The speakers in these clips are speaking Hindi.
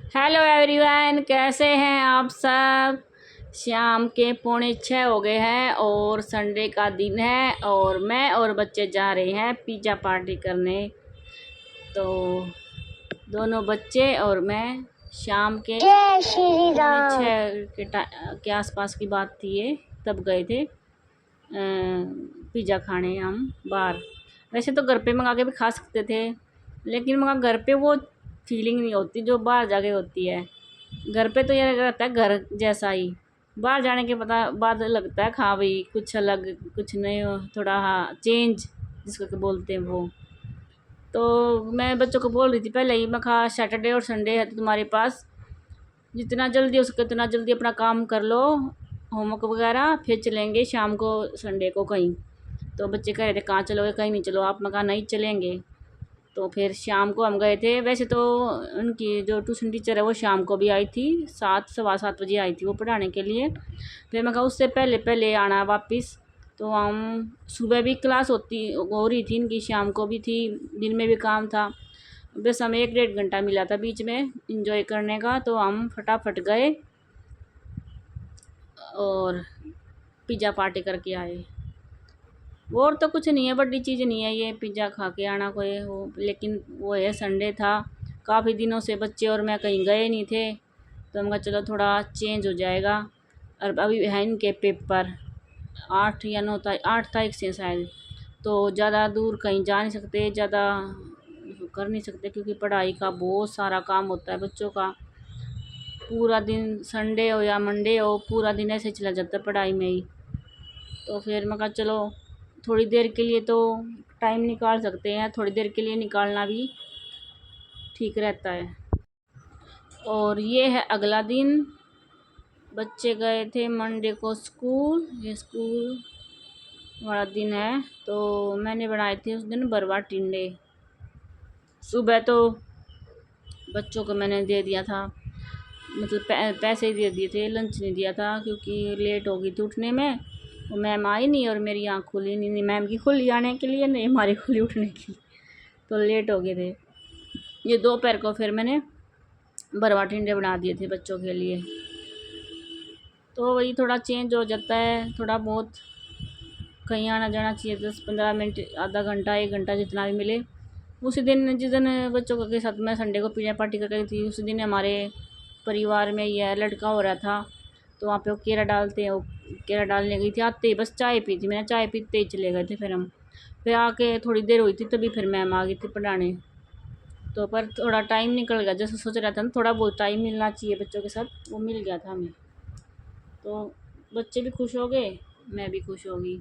हेलो एवरीवन, कैसे हैं आप सब। शाम के 5:45 हो गए हैं और संडे का दिन है और मैं और बच्चे जा रहे हैं पिज़्ज़ा पार्टी करने। तो दोनों बच्चे और मैं शाम के जय श्री राम। 6 के आसपास की बात थी ये, तब गए थे पिज़्ज़ा खाने हम बाहर। वैसे तो घर पे मंगा के भी खा सकते थे, लेकिन मगर घर पे वो फीलिंग नहीं होती जो बाहर जाके होती है। घर पे तो ये रहता है घर जैसा ही, बाहर जाने के बाद लगता है हाँ भाई कुछ अलग कुछ नए हो, थोड़ा हाँ चेंज जिसको कि बोलते हैं वो। तो मैं बच्चों को बोल रही थी पहले ही, मैं कहा सैटरडे और संडे है तो तुम्हारे पास जितना जल्दी हो सके उतना जल्दी अपना काम कर लो, होमवर्क वगैरह, फिर चलेंगे शाम को संडे को कहीं। तो बच्चे कह रहे थे कहाँ चलोगे, कहीं नहीं चलो आप। मैं कहा नहीं चलेंगे। तो फिर शाम को हम गए थे। वैसे तो उनकी जो ट्यूशन टीचर है वो शाम को भी आई थी, 7 सवा 7 बजे आई थी वो पढ़ाने के लिए। फिर मैं कहा उससे पहले पहले आना वापस। तो हम सुबह भी क्लास हो रही थी इनकी, शाम को भी थी, दिन में भी काम था। बस हमें 1 डेढ़ घंटा मिला था बीच में इंजॉय करने का, तो हम फटाफट गए और पिज़्ज़ा पार्टी करके आए। और तो कुछ नहीं है, बड़ी चीज़ नहीं है ये पिज़्ज़ा खा के आना कोई वो, लेकिन वो है संडे था, काफ़ी दिनों से बच्चे और मैं कहीं गए नहीं थे, तो हम कहा चलो थोड़ा चेंज हो जाएगा। और अभी है इनके पेपर 8 तारीख से शायद, तो ज़्यादा दूर कहीं जा नहीं सकते, ज़्यादा कर नहीं सकते क्योंकि पढ़ाई का बहुत सारा काम होता है बच्चों का। पूरा दिन संडे हो या मंडे हो, पूरा दिन ऐसे चला जाता है पढ़ाई में ही। तो फिर मैं कहा चलो थोड़ी देर के लिए तो टाइम निकाल सकते हैं, थोड़ी देर के लिए निकालना भी ठीक रहता है। और ये है अगला दिन, बच्चे गए थे मंडे को स्कूल, ये स्कूल वाला दिन है। तो मैंने बनाए थे उस दिन बरवा टिंडे। सुबह तो बच्चों को मैंने दे दिया था, मतलब पैसे ही दे दिए थे, लंच नहीं दिया था क्योंकि लेट हो गई थी उठने में। वो मैम आई नहीं और मेरी आँख खुली नहीं, मैम की खुली आने के लिए नहीं हमारी खुली उठने की, तो लेट हो गए थे। ये दोपहर को फिर मैंने बरवा टिंडे बना दिए थे बच्चों के लिए। तो वही थोड़ा चेंज हो जाता है, थोड़ा बहुत कहीं आना जाना चाहिए, 10 15 मिनट, आधा घंटा 1 घंटा जितना भी मिले। उसी दिन जिस दिन बच्चों के साथ मैं संडे को पिज़्ज़ा पार्टी कर गई थी, उसी दिन हमारे परिवार में यह लड़का हो रहा था, तो वहाँ पे वो केरा डालते हैं, वो केरा डालने गई थी। आते ही बस चाय पी थी मैंने, चाय पीते ही चले गए थे। फिर हम फिर आके थोड़ी देर हुई थी तभी फिर मैम आ गई थी पढ़ाने। तो पर थोड़ा टाइम निकल गया, जैसे सोच रहा था ना थोड़ा बहुत टाइम मिलना चाहिए बच्चों के साथ, वो मिल गया था हमें। तो बच्चे भी खुश हो गए, मैं भी खुश हो गई।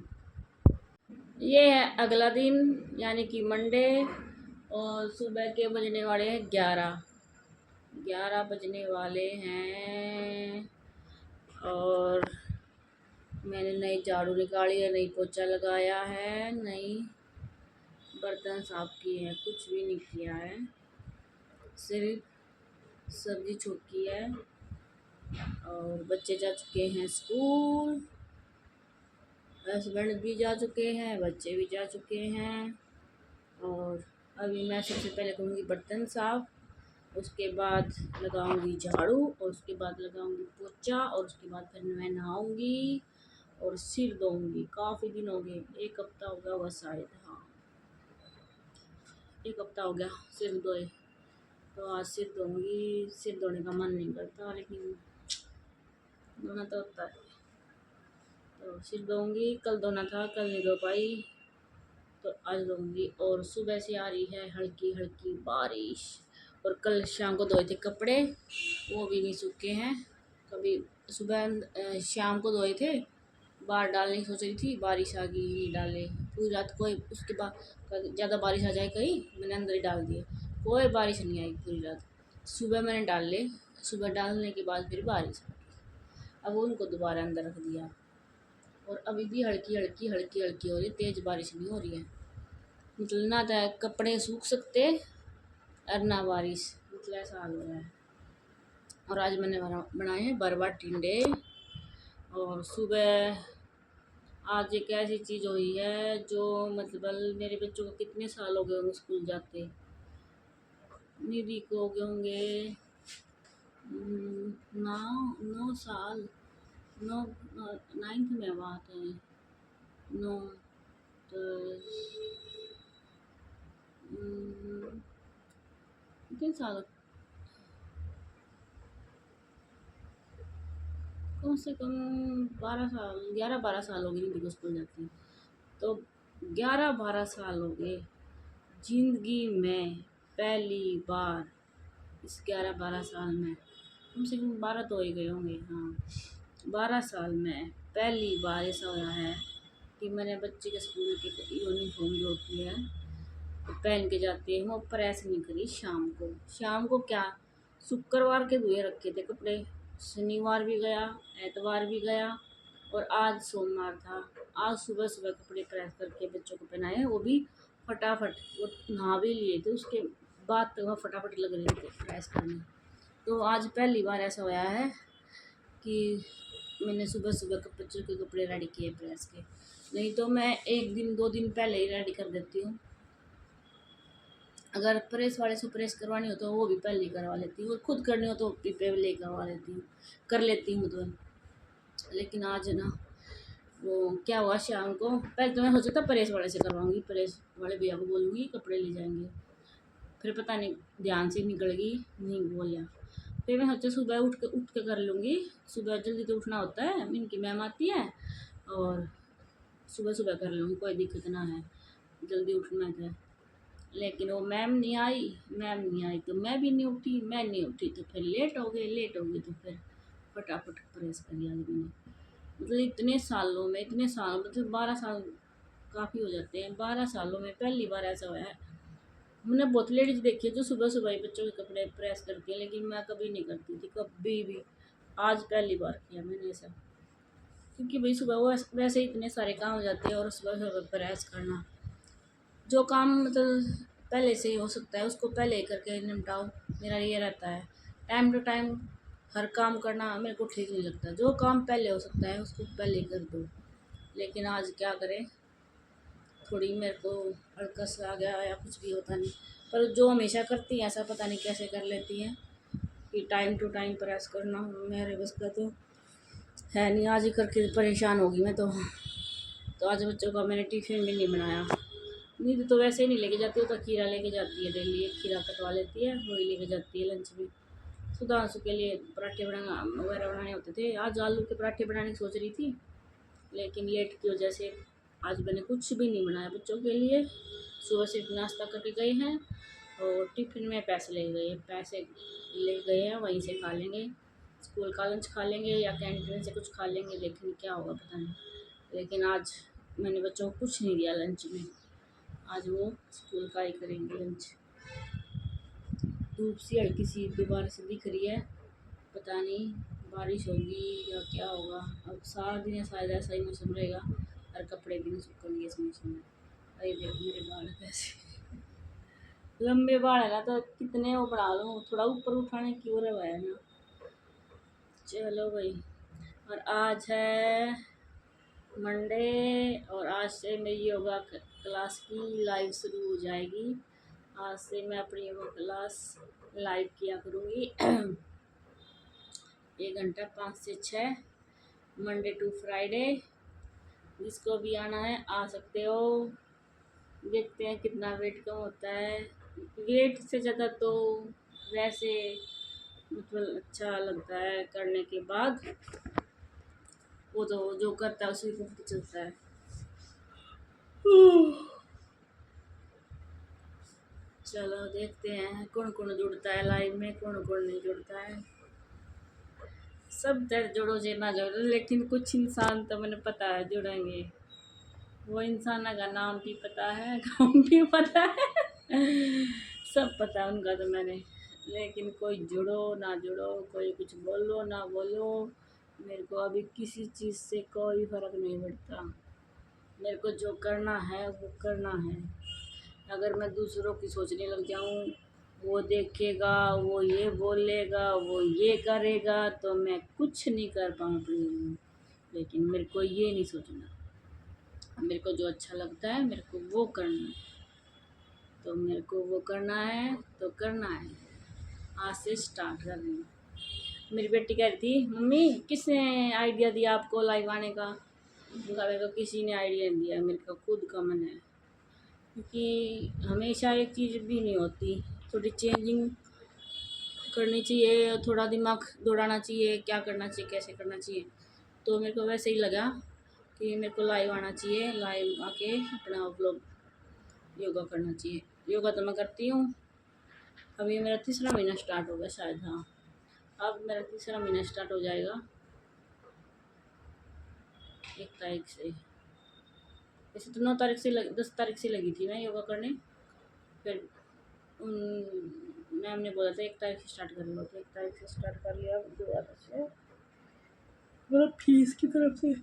ये है अगला दिन यानी कि मंडे, और सुबह के बजने वाले हैं 11 बजने वाले हैं। और मैंने नई झाड़ू निकाली है, नई पोछा लगाया है, नई बर्तन साफ किए हैं, कुछ भी नहीं किया है, सिर्फ सब्जी छुटकी है। और बच्चे जा चुके हैं स्कूल, हस्बैंड भी जा चुके हैं, बच्चे भी जा चुके हैं। और अभी मैं सबसे पहले करूँगी बर्तन साफ़, उसके बाद लगाऊंगी झाड़ू, और उसके बाद लगाऊंगी पोछा, और उसके बाद फिर मैं नहाऊंगी और सिर धोऊंगी। काफ़ी दिन हो गए, 1 हफ्ता हो गया होगा शायद, हाँ 1 हफ्ता हो गया सिर धोए। तो आज सिर धोऊंगी, सिर धोने का मन नहीं करता लेकिन धोना तो होता है, तो सिर धोऊंगी। कल धोना था, कल नहीं धो पाई, तो आज धोऊंगी। और सुबह से आ रही है हल्की हल्की बारिश, और कल शाम को धोए थे कपड़े, वो भी नहीं सूखे हैं। कभी सुबह शाम को धोए थे, बाहर डालने की सोच रही थी, बारिश आ गई नहीं डाले पूरी रात। कोई उसके बाद ज़्यादा बारिश आ जाए कहीं, मैंने अंदर ही डाल दिए, कोई बारिश नहीं आई पूरी रात। सुबह मैंने डाल ले, सुबह डालने के बाद फिर बारिश आ गई, अब उनको दोबारा अंदर रख दिया। और अभी भी हल्की हल्की हल्की हल्की हो रही है, तेज़ बारिश नहीं हो रही है, मतलब ना तो कपड़े सूख सकते और ना बारिश, मतलब ऐसा हाल हो रहा है। और आज मैंने बनाए हैं बरवा टिंडे। और सुबह आज एक ऐसी चीज़ हुई है जो मतलब मेरे बच्चों को कितने साल हो गए होंगे स्कूल जाते, निधि को हो गए होंगे नौ 9 साल, 9 9th में बात है। 9 10 कितने साल, कम से कम 12 साल, 11 12 साल हो गए हिंदी को स्कूल जाती है। तो 11 12 साल हो गए जिंदगी में। पहली बार इस 11 12 साल में, कम से कम 12 तो हो ही गए होंगे, हाँ 12 साल में पहली बार ऐसा हुआ है कि मैंने बच्चे के स्कूल की यूनिफॉर्म जो होती है पहन के जाती है वो प्रेस नहीं करी। शाम को क्या, शुक्रवार के धुए रखे थे कपड़े, शनिवार भी गया, एतवार भी गया, और आज सोमवार था। आज सुबह सुबह कपड़े प्रेस करके बच्चों को पहनाए, वो भी फटाफट। वो नहा भी लिए थे, उसके बाद तक वह फटाफट लग रहे थे प्रेस करने। तो आज पहली बार ऐसा हुआ है कि मैंने सुबह सुबह बच्चों के कपड़े रेडी किए प्रेस के। नहीं तो मैं 1 दिन 2 दिन पहले ही रेडी कर देती हूँ। अगर प्रेस वाले से प्रेस करवानी हो तो वो भी पहले ही करवा लेती हूँ, और खुद करनी हो तो पीपे ले करवा लेती हूँ, कर लेती हूँ तो। लेकिन आज ना वो क्या हुआ, शाम को पहले तो मैं सोचा था प्रेस वाले से करवाऊंगी, प्रेस वाले भैया को बोलूँगी कपड़े ले जाएंगे, फिर पता नहीं ध्यान से निकल गई, नहीं बोलिया। फिर मैं सोचा सुबह उठ के कर लूँगी। सुबह जल्दी तो उठना होता है, इनकी मैम आती है, और सुबह सुबह कर लूँगी, कोई दिक्कत ना है, जल्दी उठना है। लेकिन वो मैम नहीं आई तो मैं भी नहीं उठी, मैं नहीं उठी तो फिर लेट हो गई तो फिर फटाफट प्रेस कर लिया मैंने। मतलब इतने साल मतलब 12 साल काफ़ी हो जाते हैं। 12 सालों में पहली बार ऐसा हुआ है। मैंने बहुत लेडीज देखी है जो सुबह सुबह ही बच्चों के कपड़े प्रेस करती है, लेकिन मैं कभी नहीं करती थी, कभी भी। आज पहली बार किया मैंने ऐसा, क्योंकि भाई सुबह वो वैसे ही इतने सारे काम हो जाते हैं, और सुबह सुबह प्रेस करना, जो काम मतलब पहले से ही हो सकता है उसको पहले ही करके निपटाओ। मेरा ये रहता है, टाइम टू टाइम हर काम करना मेरे को ठीक नहीं लगता। जो काम पहले हो सकता है उसको पहले ही कर दो। लेकिन आज क्या करें, थोड़ी मेरे को अड़कस आ गया या कुछ भी होता नहीं, पर जो हमेशा करती हैं ऐसा पता नहीं कैसे कर लेती हैं कि टाइम टू टाइम प्रेस करना मेरे बस का तो है नहीं। आज ही करके परेशान होगी मैं तो आज बच्चों का मैंने टिफ़िन भी नहीं बनाया। नींद तो वैसे ही नहीं लेके जाती, वो तो खीरा लेके जाती है डेली, एक खीरा कटवा लेती है, वही लेके जाती है लंच में। सुधांशु के लिए पराठे बनाने होते थे। आज आलू के पराठे बनाने की सोच रही थी, लेकिन लेट की वजह से आज मैंने कुछ भी नहीं बनाया बच्चों के लिए। सुबह से नाश्ता करके गए हैं, और टिफ़िन में पैसे ले गए हैं, वहीं से खा लेंगे। स्कूल का लंच खा लेंगे या कैंटीन से कुछ खा लेंगे, देखेंगे क्या होगा पता नहीं। लेकिन आज मैंने बच्चों को कुछ नहीं दिया लंच में, आज वो स्कूल का ही करेंगे लंच। धूप सी हल्की सी दोबारा से दिख रही है, पता नहीं बारिश होगी या क्या होगा। अब सारा दिन शायद ऐसा ही मौसम रहेगा, और कपड़े भी नहीं सूखेंगे इस मौसम में। अरे देखो मेरे बाल कैसे लंबे बाल है ना, तो कितने वो बढ़ा लो, थोड़ा ऊपर उठाने की ओर है ना। चलो भाई, और आज है मंडे, और आज से मेरी योगा क्लास की लाइव शुरू हो जाएगी। आज से मैं अपनी योगा क्लास लाइव किया करूँगी 1 घंटा 5 से 6, मंडे टू फ्राइडे। जिसको भी आना है आ सकते हो। देखते हैं कितना वेट कम होता है। वेट से ज़्यादा तो वैसे मतलब अच्छा लगता है करने के बाद, वो तो जो करता है उसी को पता चलता है। चलो देखते हैं कौन कौन जुड़ता है लाइव में, कौन कौन नहीं जुड़ता है। सब दर्द जोड़ो जे ना जोड़ो, लेकिन कुछ इंसान तो मैंने पता है जुड़ेंगे। वो इंसान का नाम भी पता है, काम भी पता है सब पता है उनका तो मैंने। लेकिन कोई जुड़ो ना जुड़ो, कोई कुछ बोलो ना बोलो, मेरे को अभी किसी चीज़ से कोई फ़र्क नहीं पड़ता। मेरे को जो करना है वो करना है। अगर मैं दूसरों की सोचने लग जाऊँ, वो देखेगा, वो ये बोलेगा, वो ये करेगा, तो मैं कुछ नहीं कर पाऊँ अपने लिए। लेकिन मेरे को ये नहीं सोचना, मेरे को जो अच्छा लगता है मेरे को वो करना है, तो मेरे को वो करना है तो करना है। आज से स्टार्ट कर रही हूँ। मेरी बेटी कह रही थी, मम्मी किसने आइडिया दिया आपको लाइव आने का? मेरे को किसी ने आइडिया नहीं दिया, मेरे को खुद का मन है। क्योंकि हमेशा एक चीज़ भी नहीं होती, थोड़ी चेंजिंग करनी चाहिए, थोड़ा दिमाग दौड़ाना चाहिए, क्या करना चाहिए, कैसे करना चाहिए। तो मेरे को वैसे ही लगा कि मेरे को लाइव आना चाहिए, लाइव आके अपना व्लॉग योगा करना चाहिए। योगा तो मैं करती हूँ, अभी मेरा तीसरा महीना स्टार्ट हो गया शायद, हाँ अब मेरा तीसरा महीना स्टार्ट हो जाएगा 1 तारीख से। वैसे तो 9 तारीख से 10 तारीख से लगी थी मैं योगा करने, फिर उन मैम ने बोला था 1 तारीख से स्टार्ट कर लो, तो 1 तारीख से स्टार्ट कर लिया दोबारा से, मतलब फीस की तरफ से।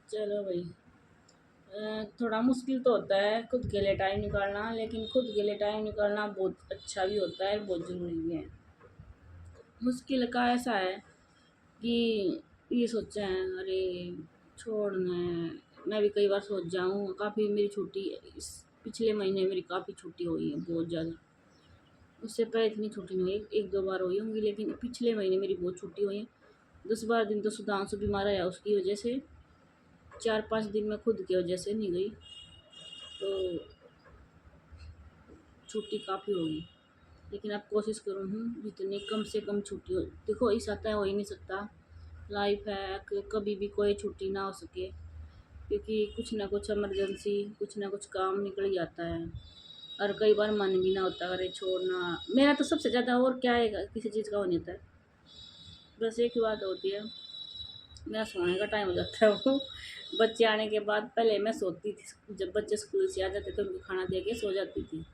चलो भाई, थोड़ा मुश्किल तो होता है खुद के लिए टाइम निकालना, लेकिन खुद के लिए टाइम निकालना बहुत अच्छा भी होता है, बहुत ज़रूरी भी है। मुश्किल का ऐसा है कि ये सोचा है, अरे छोड़ना है। मैं भी कई बार सोच जाऊँ, काफ़ी मेरी छुट्टी इस पिछले महीने मेरी काफ़ी छुट्टी हुई है, बहुत ज़्यादा। उससे पहले इतनी छुट्टी नहीं हुई, 1-2 बार हुई होंगी, लेकिन पिछले महीने मेरी बहुत छुट्टी हुई है। 10-12 दिन तो सुधांशु बीमार आया, उसकी वजह से 4-5 दिन मैं खुद की वजह से नहीं गई, तो छुट्टी काफ़ी होगी। लेकिन अब कोशिश करूँ हूँ जितनी कम से कम छुट्टी हो। देखो ऐसा तय हो ही नहीं सकता, लाइफ है कभी भी कोई छुट्टी ना हो सके, क्योंकि कुछ ना कुछ इमरजेंसी, कुछ ना कुछ काम निकल ही जाता है। और कई बार मन भी ना होता, अरे छोड़ना। मेरा तो सबसे ज़्यादा और क्या है, किसी चीज़ का हो नहीं होता है, बस एक ही बात होती है, मेरा सोने का टाइम हो जाता है। वो बच्चे आने के बाद पहले मैं सोती थी, जब बच्चे स्कूल से आ जाते थे उनको खाना दे के सो जाती थी।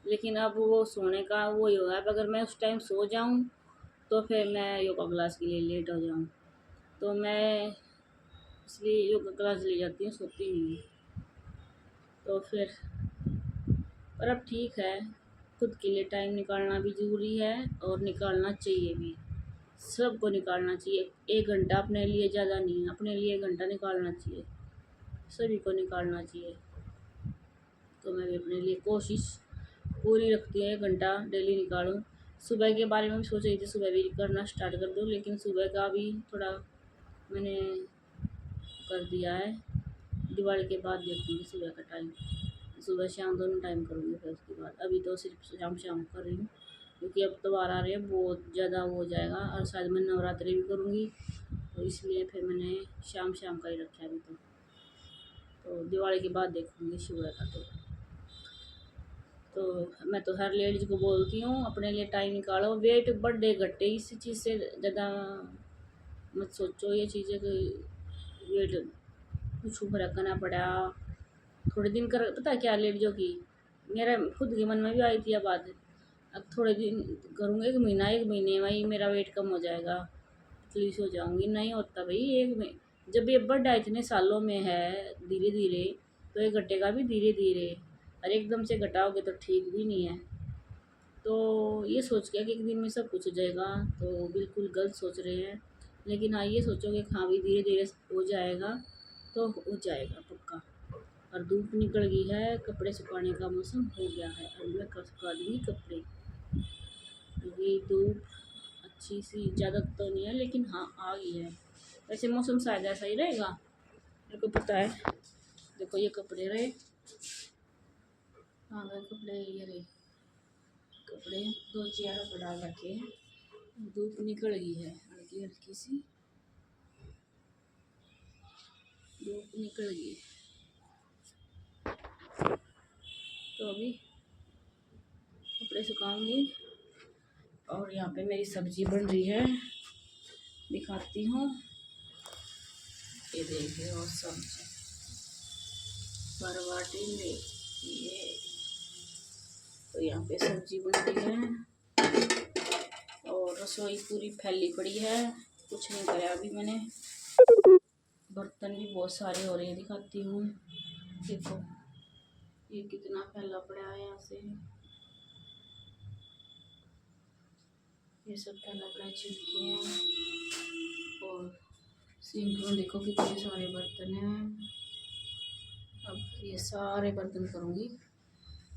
लेकिन अब वो सोने का वो ही होगा, अब अगर मैं उस टाइम सो जाऊँ तो फिर मैं योगा क्लास के लिए लेट हो जाऊँ, तो मैं इसलिए योगा क्लास ले जाती हूँ, सोती नहीं हूँ। तो फिर पर अब ठीक है, खुद के लिए टाइम निकालना भी ज़रूरी है और निकालना चाहिए भी, सबको निकालना चाहिए। 1 घंटा अपने लिए ज़्यादा नहीं है, अपने लिए 1 घंटा निकालना चाहिए, सभी को निकालना चाहिए। तो मैं भी अपने लिए कोशिश पूरी रखती हूँ, 1 घंटा डेली निकालूँ। सुबह के बारे में भी सोच रही थी, सुबह भी करना स्टार्ट कर दूँ, लेकिन सुबह का भी थोड़ा मैंने कर दिया है, दिवाली के बाद देखूँगी सुबह का टाइम, सुबह शाम दोनों टाइम करूँगी। फिर उसके बाद अभी तो सिर्फ शाम शाम कर रही हूँ, क्योंकि अब त्योहार आ रहे हैं, बहुत ज़्यादा वो हो जाएगा, और शायद मैं नवरात्रि भी करूँगी, तो इसलिए फिर मैंने शाम शाम का ही रखा है अभी तो दिवाली के बाद देखूँगी सुबह का। तो मैं तो हर लेडीज़ को बोलती हूँ अपने लिए टाइम निकालो, वेट बढ़े घटे इसी चीज़ से ज़्यादा मत सोचो, ये चीज़ें कि वेट कुछ फर्क करना पड़ा थोड़े दिन कर, पता है क्या लेडीज़ों की, मेरा खुद के मन में भी आई थी ये बात, अब थोड़े दिन करूँगी, 1 महीने में ही मेरा वेट कम हो जाएगा, पतली सी हो जाऊँगी। नहीं होता भाई, एक में जब ये बढ़ा इतने सालों में है धीरे धीरे, तो ये घटेगा भी धीरे धीरे, और एकदम से घटाओगे तो ठीक भी नहीं है। तो ये सोच के कि एक दिन में सब कुछ हो जाएगा, तो बिल्कुल गलत सोच रहे हैं। लेकिन हाँ, ये सोचोगे कि हाँ भी धीरे धीरे हो जाएगा, तो हो जाएगा पक्का। और धूप निकल गई है, कपड़े सुखाने का मौसम हो गया है, अभी मैं सुखा दूँगी कपड़े, क्योंकि धूप अच्छी सी ज़्यादा तो नहीं है, लेकिन हाँ आ गई है। वैसे मौसम शायद ऐसा ही रहेगा, मेरे को पता है। देखो ये कपड़े रहे, हाँ गए कपड़े, ये रहे कपड़े, 2 चेयर पर डाल रखे हैं। धूप निकल गई है, हल्की हल्की सी धूप निकल गई है, तो अभी कपड़े सुखाऊंगी। और यहाँ पे मेरी सब्जी बन रही है, दिखाती हूँ, ये देखिए, और सब्जी बरवाटी में ये, तो यहाँ पे सब्जी बन रही है और रसोई पूरी फैली पड़ी है, कुछ नहीं कराया अभी मैंने। बर्तन भी बहुत सारे हो रहे हैं, दिखाती हूँ, देखो ये कितना फैला पड़ा है, यहाँ से ये सब फैला पड़ा है, छिलके हैं, और सिंक में देखो कितने सारे बर्तन हैं। अब ये सारे बर्तन करूँगी,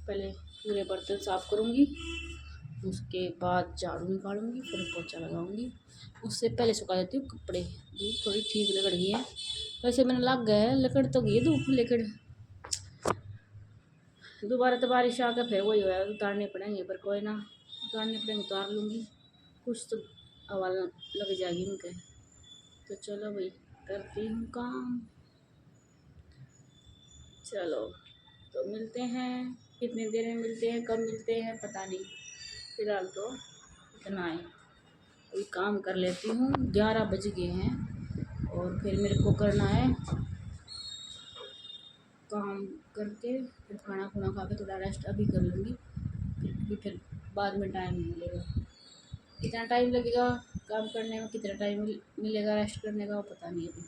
पहले पूरे बर्तन साफ करूँगी, उसके बाद झाड़ू निकालूंगी, फिर पोछा लगाऊंगी। उससे पहले सुखा देती हूँ कपड़े। धूप थोड़ी ठीक लग रही है, वैसे मैंने लग गए है, लकड़ तो गई है धूप, लेकिन दोबारा तो बारिश आकर फिर वही हुआ, उतारने पड़ेंगे, पर कोई ना, उतारने पड़ेंगे, उतार लूँगी। कुछ तो हवा लग जाएगी उनके। तो चलो भाई, करती हूँ काम। चलो तो मिलते हैं, कितनी देर में मिलते हैं, कब मिलते हैं पता नहीं। फिलहाल तो इतना है, अभी काम कर लेती हूँ। 11 बज गए हैं और फिर मेरे को करना है काम करके, फिर खाना खुना खा के थोड़ा रेस्ट अभी कर लूँगी, क्योंकि फिर बाद में टाइम नहीं मिलेगा। कितना टाइम लगेगा काम करने में, कितना टाइम मिलेगा रेस्ट करने का, वो पता नहीं अभी।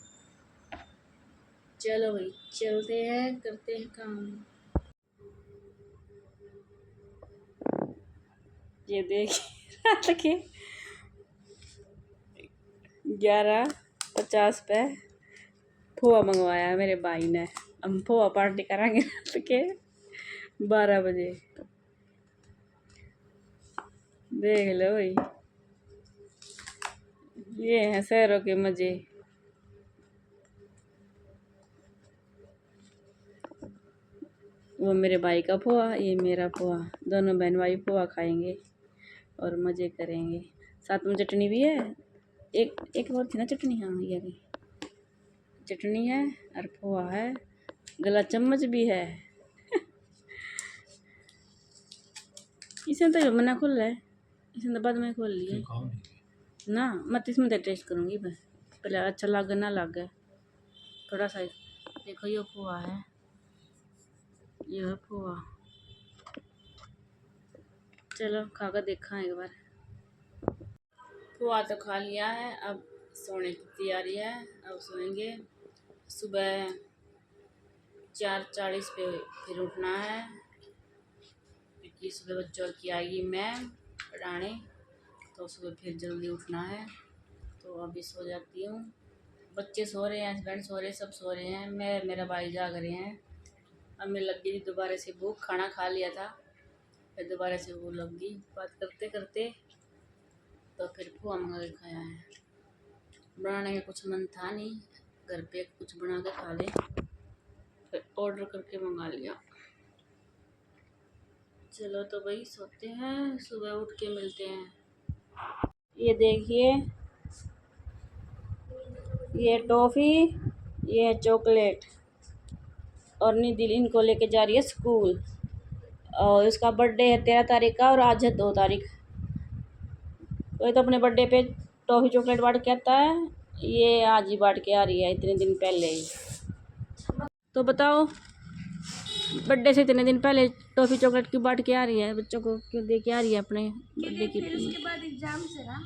चलो भाई, चलते हैं, करते हैं काम। ये देखिए रात के 11:50 पे पोहा मंगवाया है मेरे भाई ने। हम पोहा पार्टी करेंगे रात के 12 बजे। देख लो भाई, ये हैं शहरों के मजे। वो मेरे भाई का पोहा, ये मेरा पोहा, दोनों बहन भाई पोहा खाएंगे और मज़े करेंगे। साथ में चटनी भी है, एक और थी ना चटनी, हाँ ये भी चटनी है और पोहा है, गला चम्मच भी है। इसने तो मना खोल है, इसने तो बाद में खोल लिया ना। मत इसमें तो टेस्ट करूँगी बस, पहले अच्छा लगे ना लगे थोड़ा सा। देखो ये पोहा है, ये पोहा। चलो खा कर देखा एक बार। पोहा तो खा लिया है, अब सोने की तैयारी है, अब सोएंगे। सुबह 4:40 पे फिर उठना है, क्योंकि सुबह बच्चों की आएगी मैम पढ़ाने, तो सुबह फिर जल्दी उठना है। तो अभी सो जाती हूँ। बच्चे सो रहे हैं, हस्बैंड सो रहे हैं, सब सो रहे हैं, मैं मेरा भाई जाग रहे हैं। अब मैं लग गई दोबारा से भूख, खाना खा लिया था, फिर दोबारा से भूख लग गई बात करते करते। तो फिर पोहा मंगा के खाया है, बनाने का कुछ मन था नहीं, घर पे कुछ बना के खा ले, फिर ऑर्डर करके मंगा लिया। चलो तो भाई सोते हैं, सुबह उठ के मिलते हैं। ये देखिए, ये टॉफ़ी, ये है चॉकलेट, और निधिल इनको लेके जा रही है स्कूल। और इसका बर्थडे है 13 तारीख का और आज है 2 तारीख। कोई तो अपने बर्थडे पे टॉफ़ी चॉकलेट बांट के आता है, ये आज ही बांट के आ रही है, इतने दिन पहले ही। तो बताओ, बर्थडे से इतने दिन पहले टॉफ़ी चॉकलेट क्यों बांट के आ रही है, बच्चों को क्यों दे के आ रही है अपने बर्थडे की? फिर उसके बाद एग्जाम से ना।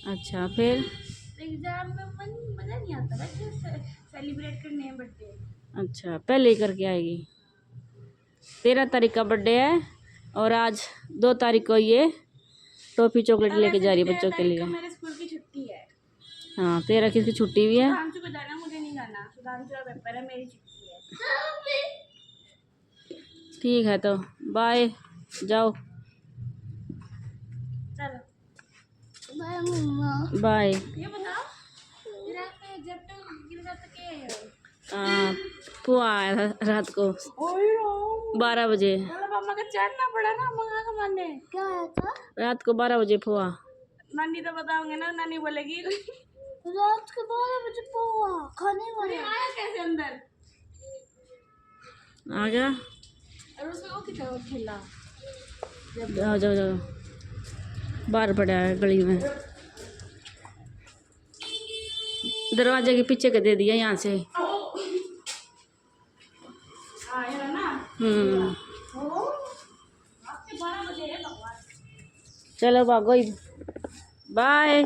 अच्छा, फिर एग्जाम में मज़ा नहीं आता वैसे सेलिब्रेट करने में बर्थडे। अच्छा, पहले ही करके आएगी। 13 तारीख का बर्थडे है और आज 2 तारीख को ये टॉफ़ी चॉकलेट लेके जा रही है बच्चों के लिए। मेरे स्कूल की छुट्टी है। हाँ, 13 की छुट्टी भी है। सुधांशु को जाना, मुझे नहीं जाना। सुधांशु का पेपर है, मेरी छुट्टी है। ठीक है, तो बाय, जाओ। चलो बाय मम्मा। बाय। ये बताओ, जब तक गिर जाता पोहा आया था रात को 12 बजे। मम्मा का चढ़ना पड़ा ना, मम्मा का मानने क्या आया था रात को 12 बजे पोहा। नानी तो बताओगे ना, नानी बोलेगी रात के 12 बजे पोहा खाने वाले आया कैसे अंदर आ गया। और उसका वो कितना खेला, जाओ जाओ जाओ, बाहर पड़ा है गली में, दरवाजे के पीछे के दे दिया यहाँ से। चलो भागो, बाय।